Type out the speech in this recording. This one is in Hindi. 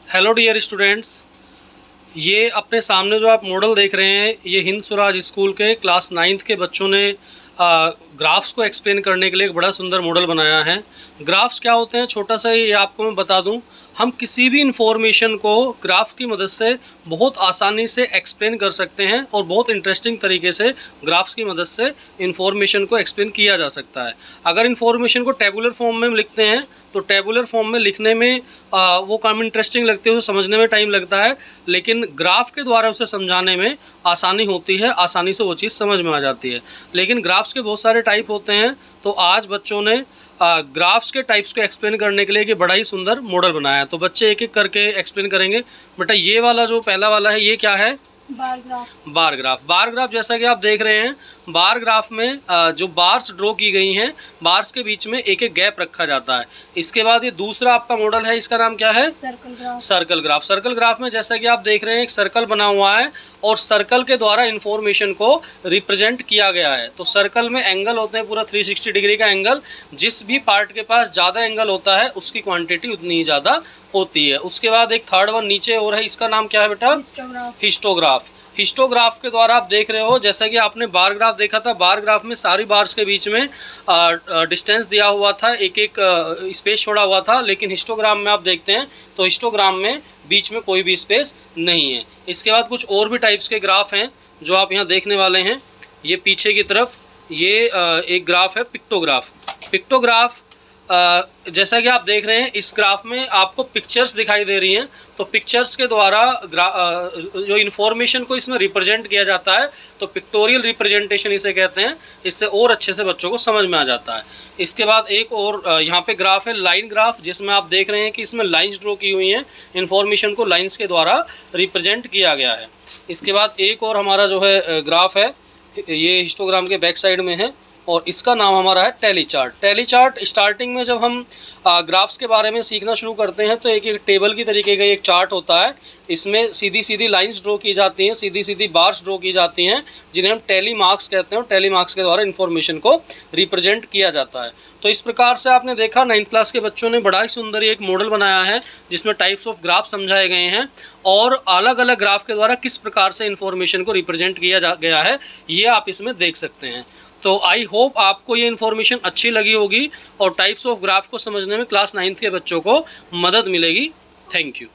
हेलो डियर स्टूडेंट्स, ये अपने सामने जो आप मॉडल देख रहे हैं ये हिंद स्वराज स्कूल के क्लास 9th के बच्चों ने ग्राफ्स को एक्सप्लेन करने के लिए एक बड़ा सुंदर मॉडल बनाया है। ग्राफ्स क्या होते हैं, छोटा सा ये आपको मैं बता दूं। हम किसी भी इंफॉर्मेशन को ग्राफ की मदद से बहुत आसानी से एक्सप्लेन कर सकते हैं और बहुत इंटरेस्टिंग तरीके से ग्राफ्स की मदद से इंफॉर्मेशन को एक्सप्लेन किया जा सकता है। अगर इंफॉर्मेशन को टेबुलर फॉर्म में लिखते हैं तो टेबुलर फॉर्म में लिखने में वो काम इंटरेस्टिंग लगती है, उसे समझने में टाइम लगता है, लेकिन ग्राफ के द्वारा उसे समझाने में आसानी होती है, आसानी से वो चीज़ समझ में आ जाती है। लेकिन ग्राफ्स के बहुत सारे टाइप होते हैं, तो आज बच्चों ने ग्राफ्स के टाइप्स को एक्सप्लेन करने के लिए एक बड़ा ही सुंदर मॉडल बनाया है। तो बच्चे एक एक करके एक्सप्लेन करेंगे। बेटा ये वाला जो पहला वाला है ये क्या है? Bar graph. बार ग्राफ जैसा कि आप देख रहे हैं, बार ग्राफ में जो बार्स ड्रॉ की गई हैं, बार्स के बीच में एक एक गैप रखा जाता है। इसके बाद ये दूसरा आपका मॉडल है, इसका नाम क्या है? Circle graph. Circle graph. Circle graph में जैसा कि आप देख रहे हैं एक सर्कल बना हुआ है और सर्कल के द्वारा इंफॉर्मेशन को रिप्रेजेंट किया गया है। तो सर्कल में एंगल होते हैं पूरा 360 डिग्री का एंगल। जिस भी पार्ट के पास ज़्यादा एंगल होता है उसकी क्वांटिटी उतनी ही ज़्यादा होती है। उसके बाद एक थर्ड वन नीचे और है, इसका नाम क्या है बेटा? हिस्टोग्राफ। हिस्टोग्राफ। हिस्टोग्राफ के द्वारा आप देख रहे हो, जैसा कि आपने बार ग्राफ देखा था, बार ग्राफ में सारी बार्स के बीच में डिस्टेंस दिया हुआ था, एक एक स्पेस छोड़ा हुआ था। लेकिन हिस्टोग्राम में आप देखते हैं तो हिस्टोग्राम में बीच में कोई भी स्पेस नहीं है। इसके बाद कुछ और भी टाइप्स के ग्राफ हैं जो आप यहाँ देखने वाले हैं। ये पीछे की तरफ ये एक ग्राफ है पिक्टोग्राफ। पिक्टोग्राफ जैसा कि आप देख रहे हैं इस ग्राफ में आपको पिक्चर्स दिखाई दे रही हैं। तो पिक्चर्स के द्वारा जो इन्फॉर्मेशन को इसमें रिप्रेजेंट किया जाता है, तो पिक्टोरियल रिप्रेजेंटेशन इसे कहते हैं। इससे और अच्छे से बच्चों को समझ में आ जाता है। इसके बाद एक और यहाँ पे ग्राफ है लाइन ग्राफ, जिसमें आप देख रहे हैं कि इसमें लाइंस ड्रॉ की हुई हैं, इन्फॉर्मेशन को लाइंस के द्वारा रिप्रेजेंट किया गया है। इसके बाद एक और हमारा जो है ग्राफ है, ये हिस्टोग्राम के बैक साइड में है और इसका नाम हमारा है tally chart. Tally chart starting में जब हम ग्राफ्स के बारे में सीखना शुरू करते हैं तो एक एक टेबल की तरीके का एक चार्ट होता है। इसमें सीधी सीधी लाइंस ड्रॉ की जाती हैं, सीधी सीधी बार्स ड्रॉ की जाती हैं, जिन्हें हम टैली मार्क्स कहते हैं। और टैली मार्क्स के द्वारा इन्फॉर्मेशन को रिप्रेजेंट किया जाता है। तो इस प्रकार से आपने देखा 9th क्लास के बच्चों ने बड़ा ही सुंदर एक मॉडल बनाया है जिसमें टाइप्स ऑफ ग्राफ समझाए गए हैं और अलग अलग ग्राफ के द्वारा किस प्रकार से इन्फॉर्मेशन को रिप्रेजेंट किया गया है ये आप इसमें देख सकते हैं। तो आई होप आपको ये इन्फॉर्मेशन अच्छी लगी होगी और टाइप्स ऑफ ग्राफ को समझने में क्लास 9th के बच्चों को मदद मिलेगी। Thank you.